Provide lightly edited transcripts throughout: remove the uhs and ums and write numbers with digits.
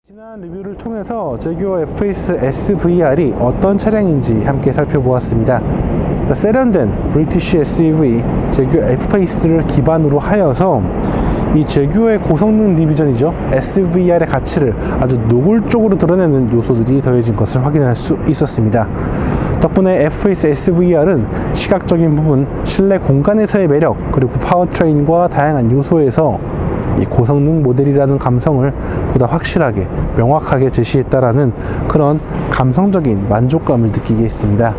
지난 리뷰를 통해서 제규어 F-PACE SVR이 어떤 차량인지 함께 살펴보았습니다. 세련된 브리티시 SUV 제규어 F-PACE를 기반으로 하여서 이 제규어의 고성능 디비전이죠, SVR의 가치를 아주 노골적으로 드러내는 요소들이 더해진 것을 확인할 수 있었습니다. 덕분에 F-PACE SVR은 시각적인 부분, 실내 공간에서의 매력, 그리고 파워트레인과 다양한 요소에서 이 고성능 모델이라는 감성을 보다 확실하게 명확하게 제시했다라는 그런 감성적인 만족감을 느끼게 했습니다.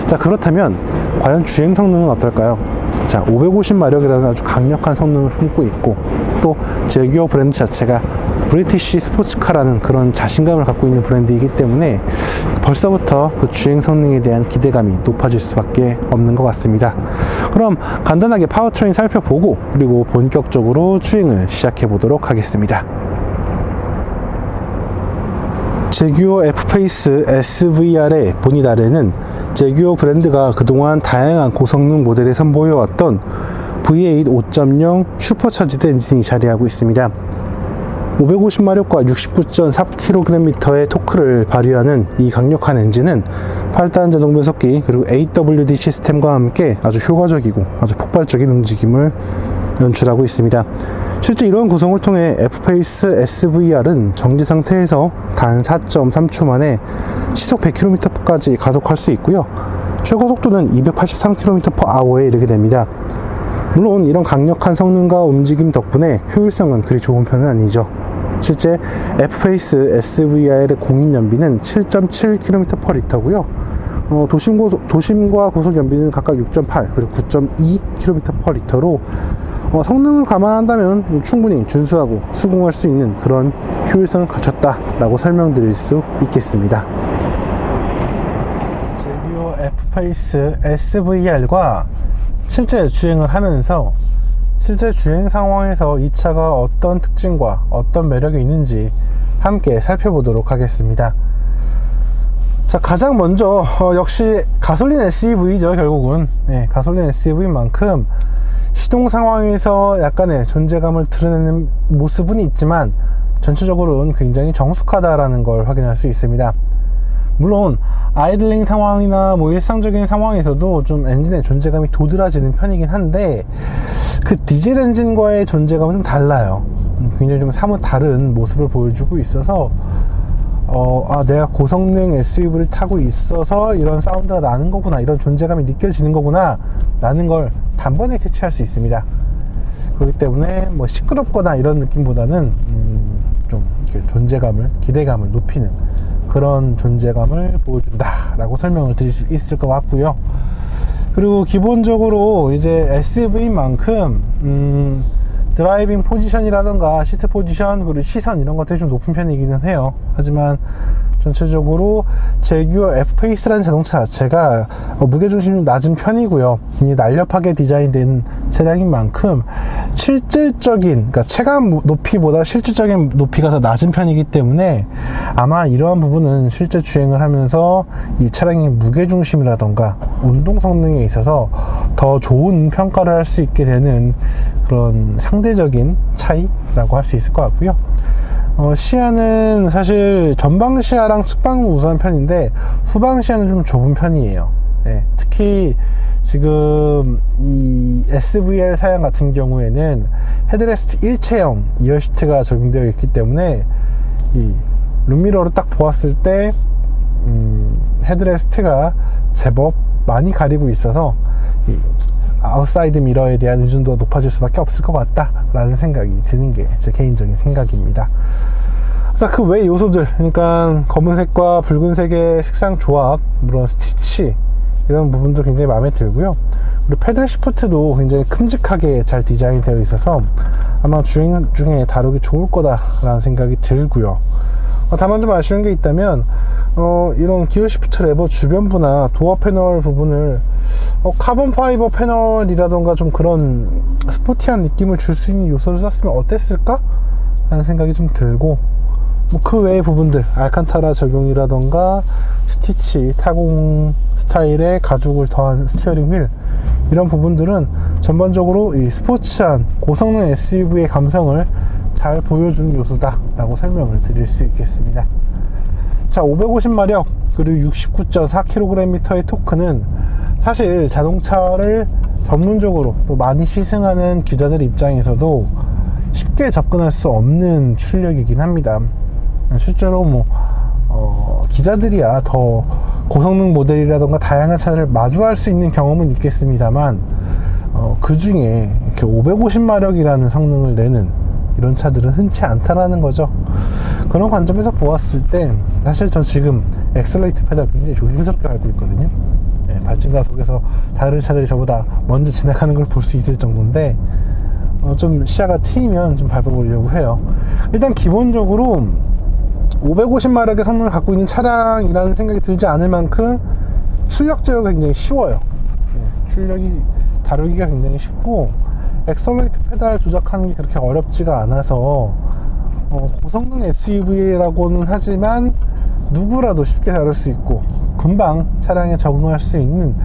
자, 그렇다면 과연 주행 성능은 어떨까요? 자, 550마력이라는 아주 강력한 성능을 품고 있고, 또 제규어 브랜드 자체가 브리티시 스포츠카라는 그런 자신감을 갖고 있는 브랜드이기 때문에 벌써부터 그 주행 성능에 대한 기대감이 높아질 수밖에 없는 것 같습니다. 그럼 간단하게 파워트레인 살펴보고 그리고 본격적으로 주행을 시작해 보도록 하겠습니다. 제규어 F-PACE SVR의 본이 아래는 제규어 브랜드가 그동안 다양한 고성능 모델에 선보여왔던 V8 5.0 슈퍼차지드 엔진이 자리하고 있습니다. 550마력과 69.4kgm의 토크를 발휘하는 이 강력한 엔진은 8단 자동 변속기 그리고 AWD 시스템과 함께 아주 효과적이고 아주 폭발적인 움직임을 연출하고 있습니다. 실제 이런 구성을 통해 F-PACE SVR은 정지 상태에서 단 4.3초 만에 시속 100km까지 가속할 수 있고요. 최고 속도는 283km/h에 이르게 됩니다. 물론 이런 강력한 성능과 움직임 덕분에 효율성은 그리 좋은 편은 아니죠. 실제 F-PACE SVR의 공인 연비는 7.7km/L고요. 도심과 고속 연비는 각각 6.8 그리고 9.2km/L로 성능을 감안한다면 충분히 준수하고 수긍할 수 있는 그런 효율성을 갖췄다라고 설명드릴 수 있겠습니다. 제규어 F-PACE SVR과 실제 주행을 하면서 실제 주행 상황에서 이 차가 어떤 특징과 어떤 매력이 있는지 함께 살펴보도록 하겠습니다. 자, 가장 먼저 역시 가솔린 SUV죠. 결국은 가솔린 SUV인 만큼 시동 상황에서 약간의 존재감을 드러내는 모습은 있지만 전체적으로는 굉장히 정숙하다라는 걸 확인할 수 있습니다. 물론 아이들링 상황이나 일상적인 상황에서도 좀 엔진의 존재감이 도드라지는 편이긴 한데 그 디젤 엔진과의 존재감은 좀 달라요. 굉장히 좀 사뭇 다른 모습을 보여주고 있어서 내가 고성능 SUV를 타고 있어서 이런 사운드가 나는 거구나, 이런 존재감이 느껴지는 거구나 라는 걸 단번에 캐치할 수 있습니다. 그렇기 때문에 시끄럽거나 이런 느낌보다는 좀 이렇게 존재감을, 기대감을 높이는 그런 존재감을 보여준다 라고 설명을 드릴 수 있을 것 같고요. 그리고 기본적으로 이제 SUV인 만큼 드라이빙 포지션이라던가 시트 포지션 그리고 시선 이런 것들이 좀 높은 편이기는 해요. 하지만 전체적으로 제규어 F-PACE라는 자동차 자체가 무게중심이 낮은 편이고요. 날렵하게 디자인된 차량인 만큼 실질적인, 그러니까 체감 높이보다 실질적인 높이가 더 낮은 편이기 때문에 아마 이러한 부분은 실제 주행을 하면서 이 차량의 무게중심이라던가 운동 성능에 있어서 더 좋은 평가를 할 수 있게 되는 그런 상대적인 차이라고 할 수 있을 것 같고요. 시야는 사실 전방 시야랑 측방은 우수한 편인데 후방 시야는 좀 좁은 편이에요. 특히 지금 이 SVR 사양 같은 경우에는 헤드레스트 일체형 2열 시트가 적용되어 있기 때문에 이 룸미러로 딱 보았을 때 헤드레스트가 제법 많이 가리고 있어서 이 아웃사이드 미러에 대한 의존도가 높아질 수밖에 없을 것 같다 라는 생각이 드는 게 제 개인적인 생각입니다. 자, 그 외 요소들, 그러니까 검은색과 붉은색의 색상 조합, 물론 스티치 이런 부분도 굉장히 마음에 들고요. 그리고 패들 시프트도 굉장히 큼직하게 잘 디자인 되어 있어서 아마 주행 중에 다루기 좋을 거다 라는 생각이 들고요. 다만 좀 아쉬운 게 있다면 이런 기어 시프트 레버 주변부나 도어 패널 부분을 카본 파이버 패널이라던가 좀 그런 스포티한 느낌을 줄 수 있는 요소를 썼으면 어땠을까? 라는 생각이 좀 들고, 그 외의 부분들, 알칸타라 적용이라던가 스티치, 타공 스타일의 가죽을 더한 스티어링 휠, 이런 부분들은 전반적으로 이 스포츠한 고성능 SUV의 감성을 잘 보여주는 요소다 라고 설명을 드릴 수 있겠습니다. 자, 550마력 그리고 69.4kgm의 토크는 사실 자동차를 전문적으로 또 많이 시승하는 기자들 입장에서도 쉽게 접근할 수 없는 출력이긴 합니다. 실제로 기자들이야 더 고성능 모델이라던가 다양한 차를 마주할 수 있는 경험은 있겠습니다만 그 중에 이렇게 550마력이라는 성능을 내는 이런 차들은 흔치 않다라는 거죠. 그런 관점에서 보았을 때 사실 전 지금 엑셀레이터 페달 굉장히 조심스럽게 밟고 있거든요. 발진 가속에서 다른 차들이 저보다 먼저 지나가는 걸 볼 수 있을 정도인데 좀 시야가 트이면 좀 밟아보려고 해요. 일단 기본적으로 550마력의 성능을 갖고 있는 차량이라는 생각이 들지 않을 만큼 출력 제어가 굉장히 쉬워요. 출력이 다루기가 굉장히 쉽고 엑셀레이터 페달 조작하는 게 그렇게 어렵지가 않아서 고성능 SUV라고는 하지만 누구라도 쉽게 다룰 수 있고 금방 차량에 적응할 수 있는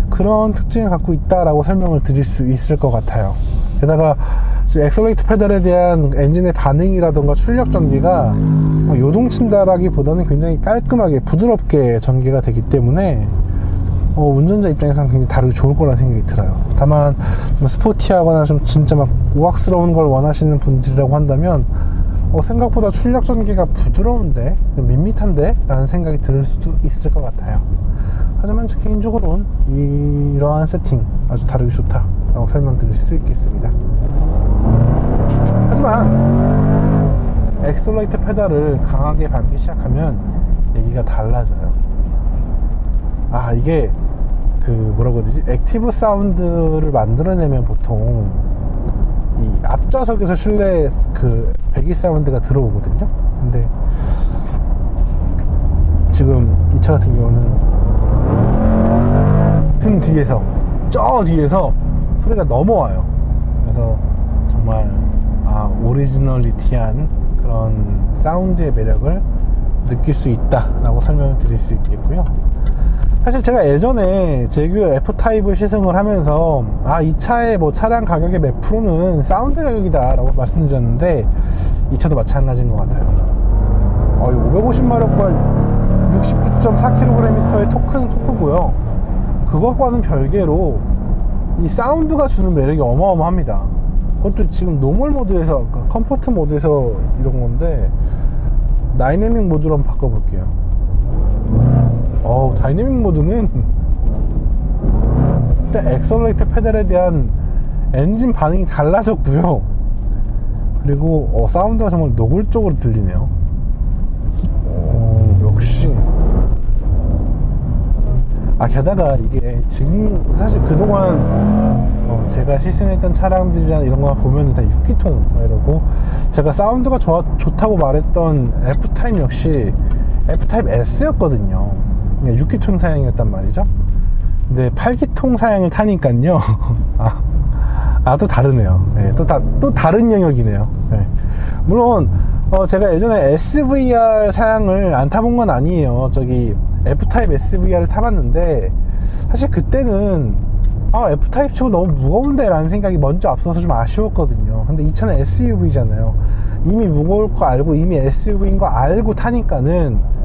그런 특징을 갖고 있다라고 설명을 드릴 수 있을 것 같아요. 게다가 엑셀레이터 페달에 대한 엔진의 반응이라던가 출력 전개가 요동친다라기보다는 굉장히 깔끔하게 부드럽게 전개가 되기 때문에 운전자 입장에서는 굉장히 다루기 좋을 거라는 생각이 들어요. 다만 스포티하거나 좀 진짜 막 우악스러운 걸 원하시는 분들이라고 한다면 생각보다 출력 전개가 부드러운데 밋밋한데 라는 생각이 들 수도 있을 것 같아요. 하지만 저 개인적으로는 이러한 세팅 아주 다루기 좋다 라고 설명드릴 수 있겠습니다. 하지만 엑셀레이터 페달을 강하게 밟기 시작하면 얘기가 달라져요. 이게 뭐라고 해야 되지? 액티브 사운드를 만들어내면 보통 이 앞좌석에서 실내 배기 사운드가 들어오거든요. 근데 지금 이 차 같은 경우는 등 뒤에서 저 뒤에서 소리가 넘어와요. 그래서 정말 오리지널리티한 그런 사운드의 매력을 느낄 수 있다라고 설명을 드릴 수 있겠고요. 사실 제가 예전에 제규 F타입을 시승을 하면서 이 차의 차량 가격의 몇 프로는 사운드 가격이다 라고 말씀드렸는데 이 차도 마찬가지인 것 같아요. 550마력과 69.4kgm의 토크는 토크고요. 그것과는 별개로 이 사운드가 주는 매력이 어마어마합니다. 그것도 지금 노멀 모드에서, 그러니까 컴포트 모드에서 이런 건데 다이내믹 모드로 한번 바꿔볼게요. 다이내믹 모드는 일단 엑셀레이터 페달에 대한 엔진 반응이 달라졌고요. 그리고 사운드가 정말 노골적으로 들리네요. 역시 게다가 이게 지금 사실 그동안 제가 시승했던 차량들이나 이런 거 보면 다 6기통 이러고 제가 사운드가 좋다고 말했던 F타입 역시 F타입 S였거든요. 6기통 사양이었단 말이죠. 근데 8기통 사양을 타니까요. 또 다르네요. 또 다른 영역이네요. 물론 제가 예전에 SVR 사양을 안 타본 건 아니에요. F타입 SVR을 타봤는데 사실 그때는 F타입 치고 너무 무거운데 라는 생각이 먼저 앞서서 좀 아쉬웠거든요. 근데 이 차는 SUV잖아요. 이미 무거울 거 알고 이미 SUV인 거 알고 타니까는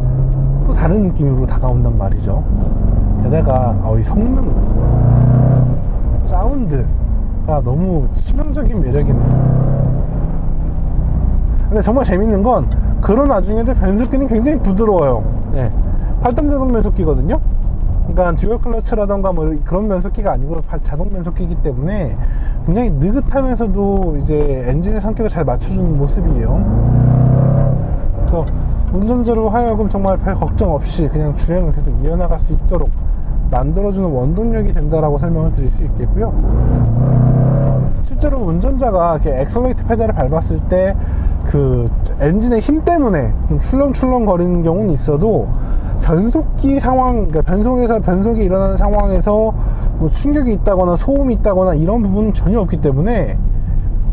또 다른 느낌으로 다가온단 말이죠. 게다가 이 성능, 사운드가 너무 치명적인 매력이네요. 근데 정말 재밌는 건 그런 와중에도 변속기는 굉장히 부드러워요. 8단 자동 변속기거든요. 그러니까 듀얼 클러치라던가 그런 변속기가 아니고 자동 변속기이기 때문에 굉장히 느긋하면서도 이제 엔진의 성격을 잘 맞춰주는 모습이에요. 그래서 운전자로 하여금 정말 별 걱정 없이 그냥 주행을 계속 이어나갈 수 있도록 만들어주는 원동력이 된다라고 설명을 드릴 수 있겠고요. 실제로 운전자가 이렇게 엑셀레이터 페달을 밟았을 때 엔진의 힘 때문에 좀 출렁출렁 거리는 경우는 있어도 변속기 상황, 그러니까 변속이 일어나는 상황에서 충격이 있다거나 소음이 있다거나 이런 부분은 전혀 없기 때문에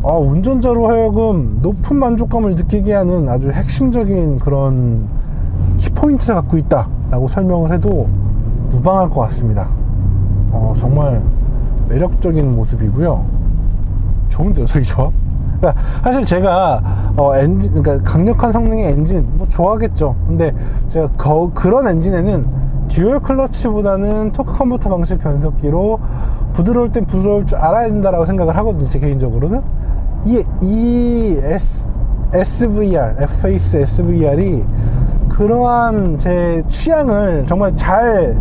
운전자로 하여금 높은 만족감을 느끼게 하는 아주 핵심적인 그런 키포인트를 갖고 있다라고 설명을 해도 무방할 것 같습니다. 정말 매력적인 모습이고요. 좋은데요, 저기 조합? 그러니까 사실 제가 엔진, 그러니까 강력한 성능의 엔진 뭐 좋아하겠죠. 근데 제가 그런 엔진에는 듀얼 클러치보다는 토크 컨버터 방식 변속기로 부드러울 땐 부드러울 줄 알아야 된다라고 생각을 하거든요, 제 개인적으로는. SVR, F-페이스 SVR이 그러한 제 취향을 정말 잘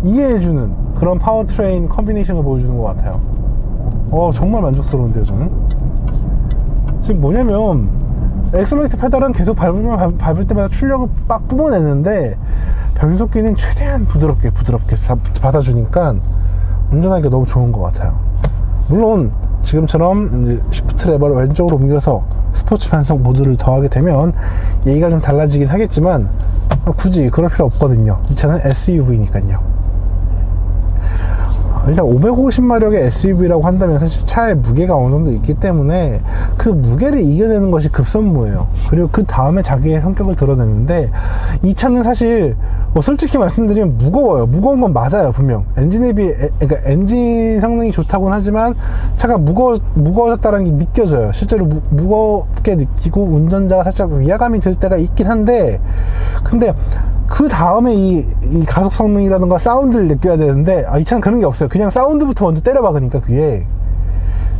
이해해주는 그런 파워트레인 컨비네이션을 보여주는 것 같아요. 정말 만족스러운데요, 저는. 지금 뭐냐면 엑셀러레이터 페달은 계속 밟을 때마다 출력을 빡 뿜어내는데 변속기는 최대한 부드럽게 받아주니까 운전하기가 너무 좋은 것 같아요. 물론 지금처럼 시프트 레버를 왼쪽으로 옮겨서 스포츠 변속 모드를 더하게 되면 얘기가 좀 달라지긴 하겠지만 굳이 그럴 필요 없거든요. 이 차는 SUV니까요. 일단 550마력의 SUV라고 한다면 사실 차의 무게가 어느 정도 있기 때문에 그 무게를 이겨내는 것이 급선무예요. 그리고 그 다음에 자기의 성격을 드러내는데 이 차는 사실 솔직히 말씀드리면 무거워요. 무거운 건 맞아요, 분명. 엔진에 비해, 그러니까 엔진 성능이 좋다고는 하지만 차가 무거워졌다는 게 느껴져요. 실제로 무겁게 느끼고 운전자가 살짝 위화감이 들 때가 있긴 한데, 근데 그 다음에 이 가속 성능이라든가 사운드를 느껴야 되는데, 이 차는 그런 게 없어요. 그냥 사운드부터 먼저 때려박으니까 귀에.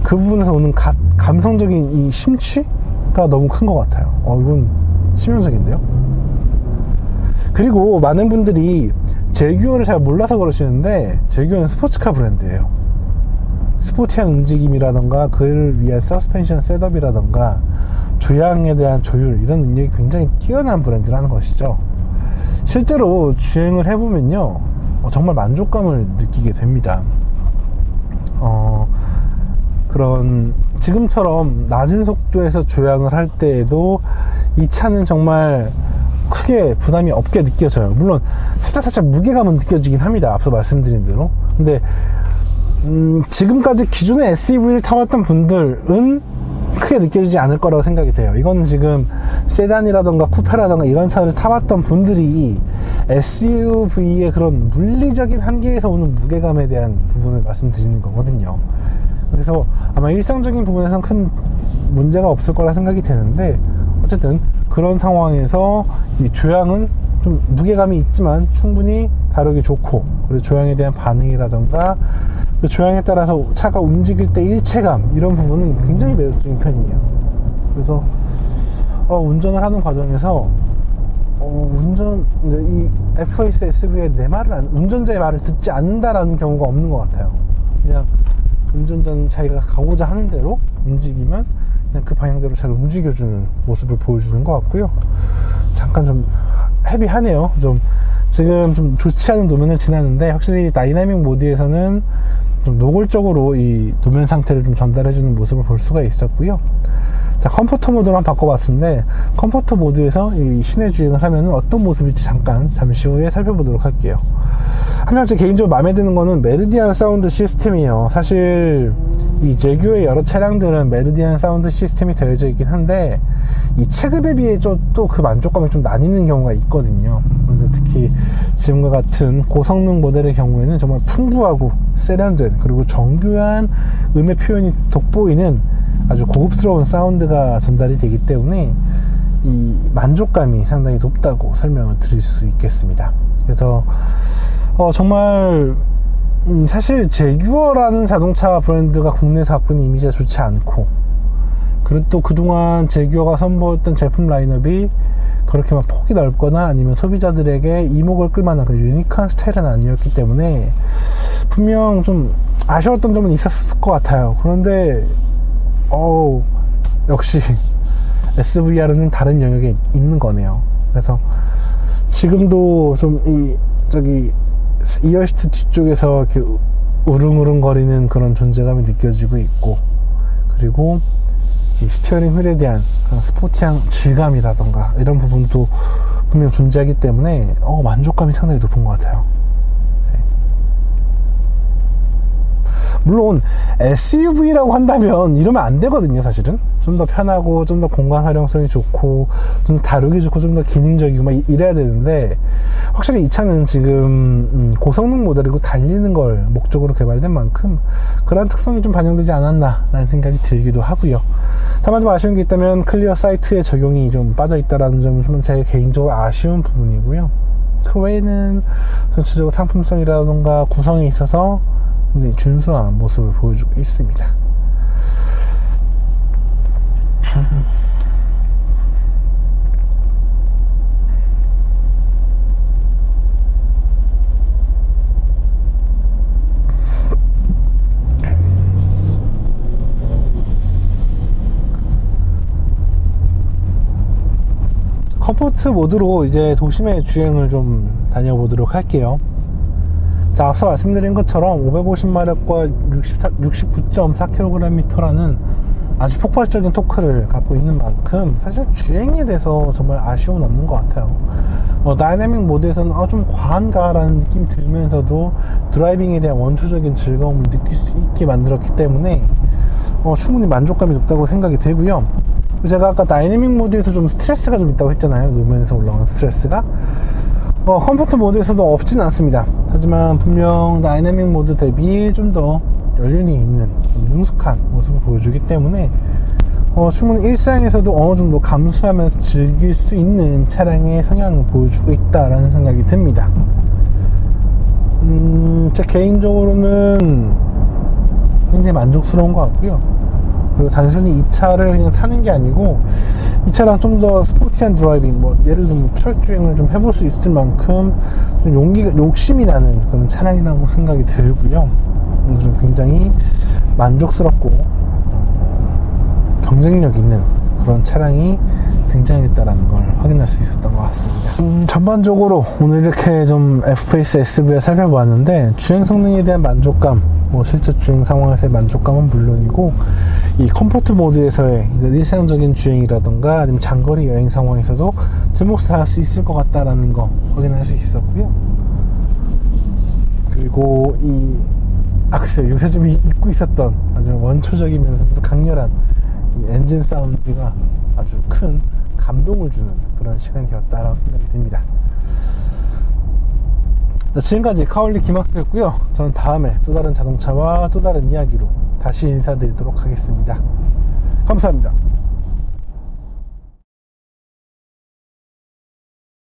그 부분에서 오는 감성적인 이 심취가 너무 큰 것 같아요. 이건 치명적인데요. 그리고 많은 분들이 제규어를 잘 몰라서 그러시는데 제규어는 스포츠카 브랜드예요. 스포티한 움직임이라던가 그를 위한 서스펜션 셋업이라던가 조향에 대한 조율, 이런 능력이 굉장히 뛰어난 브랜드라는 것이죠. 실제로 주행을 해보면요, 정말 만족감을 느끼게 됩니다. 그런 지금처럼 낮은 속도에서 조향을 할 때에도 이 차는 정말 크게 부담이 없게 느껴져요. 물론 살짝 무게감은 느껴지긴 합니다, 앞서 말씀드린 대로. 근데 지금까지 기존의 SUV를 타봤던 분들은 크게 느껴지지 않을 거라고 생각이 돼요. 이거는 지금 세단이라던가 쿠페라던가 이런 차를 타봤던 분들이 SUV의 그런 물리적인 한계에서 오는 무게감에 대한 부분을 말씀드리는 거거든요. 그래서 아마 일상적인 부분에선 큰 문제가 없을 거라 생각이 되는데, 어쨌든 그런 상황에서 이 조향은 좀 무게감이 있지만 충분히 다루기 좋고, 그리고 조향에 대한 반응이라던가 그 조향에 따라서 차가 움직일 때 일체감, 이런 부분은 굉장히 매력적인 편이에요. 그래서 운전을 하는 과정에서 이 F-페이스 SUV의 운전자의 말을 듣지 않는다라는 경우가 없는 것 같아요. 그냥 운전자는 자기가 가고자 하는 대로 움직이면 그냥 그 방향대로 잘 움직여주는 모습을 보여주는 것 같고요. 잠깐 좀 헤비하네요. 지금 좀 좋지 않은 노면을 지나는데, 확실히 다이나믹 모드에서는 좀 노골적으로 이 노면 상태를 좀 전달해주는 모습을 볼 수가 있었고요. 자, 컴포터 모드로 한번 바꿔봤는데, 컴포터 모드에서 이 시내 주행을 하면 어떤 모습일지 잠시 후에 살펴보도록 할게요. 하지만 제 개인적으로 마음에 드는 거는 메르디안 사운드 시스템이에요. 사실 이 제규어의 여러 차량들은 메르디안 사운드 시스템이 되어져 있긴 한데, 이 체급에 비해 또 그 만족감이 좀 나뉘는 경우가 있거든요. 그런데 특히 지금과 같은 고성능 모델의 경우에는 정말 풍부하고 세련된, 그리고 정교한 음의 표현이 돋보이는 아주 고급스러운 사운드가 전달이 되기 때문에 이 만족감이 상당히 높다고 설명을 드릴 수 있겠습니다. 그래서 정말 사실 제규어라는 자동차 브랜드가 국내에서 갖고 있는 이미지가 좋지 않고, 그리고 또 그동안 제규어가 선보였던 제품 라인업이 그렇게 막 폭이 넓거나 아니면 소비자들에게 이목을 끌만한 그 유니크한 스타일은 아니었기 때문에 분명 좀 아쉬웠던 점은 있었을 것 같아요. 그런데 역시 SVR은 다른 영역에 있는 거네요. 그래서 지금도 좀 이어시트 뒤쪽에서 이렇게 우릉우릉 거리는 그런 존재감이 느껴지고 있고, 그리고 이 스티어링 휠에 대한 스포티한 질감이라던가 이런 부분도 분명 존재하기 때문에 만족감이 상당히 높은 것 같아요. 물론 SUV라고 한다면 이러면 안 되거든요. 사실은 좀 더 편하고 좀 더 공간 활용성이 좋고 좀 더 다루기 좋고 좀 더 기능적이고 막 이래야 되는데, 확실히 이 차는 지금 고성능 모델이고 달리는 걸 목적으로 개발된 만큼 그런 특성이 좀 반영되지 않았나 라는 생각이 들기도 하고요. 다만 좀 아쉬운 게 있다면 클리어 사이트에 적용이 좀 빠져 있다라는 점은 좀 제 개인적으로 아쉬운 부분이고요. 그 외에는 전체적으로 상품성이라던가 구성에 있어서 굉장히 준수한 모습을 보여주고 있습니다. 컴포트 모드로 이제 도심의 주행을 좀 다녀보도록 할게요. 자, 앞서 말씀드린 것처럼 550마력과 69.4kgm라는 아주 폭발적인 토크를 갖고 있는 만큼 사실 주행에 대해서 정말 아쉬움은 없는 것 같아요. 다이내믹 모드에서는 좀 과한가 라는 느낌이 들면서도 드라이빙에 대한 원초적인 즐거움을 느낄 수 있게 만들었기 때문에 충분히 만족감이 높다고 생각이 들고요. 제가 아까 다이내믹 모드에서 좀 스트레스가 좀 있다고 했잖아요. 노면에서 올라오는 스트레스가 컴포트 모드에서도 없진 않습니다. 하지만 분명 다이내믹 모드 대비 좀 더 연륜이 있는 능숙한 모습을 보여주기 때문에 충분히 일상에서도 어느 정도 감수하면서 즐길 수 있는 차량의 성향을 보여주고 있다라는 생각이 듭니다. 제 개인적으로는 굉장히 만족스러운 것 같고요. 그리고 단순히 이 차를 그냥 타는 게 아니고 이 차랑 좀 더 스포티한 드라이빙, 예를 들면 트럭 주행을 좀 해볼 수 있을 만큼 좀 욕심이 나는 그런 차량이라고 생각이 들고요. 좀 굉장히 만족스럽고 경쟁력 있는 그런 차량이 등장했다는 걸 확인할 수 있었던 것 같습니다. 전반적으로 오늘 이렇게 좀 Fpace SV를 살펴보았는데, 주행 성능에 대한 만족감, 실제 주행 상황에서의 만족감은 물론이고 이 컴포트 모드에서의 일상적인 주행이라던가 아니면 장거리 여행 상황에서도 제 몫을 할 수 있을 것 같다라는 거 확인할 수 있었고요. 그리고 글쎄요, 요새 좀 잊고 있었던 아주 원초적이면서도 강렬한 이 엔진 사운드가 아주 큰 감동을 주는 그런 시간이 되었다라고 생각이 듭니다. 자, 지금까지 카올리 김학수였고요. 저는 다음에 또 다른 자동차와 또 다른 이야기로 다시 인사드리도록 하겠습니다. 감사합니다.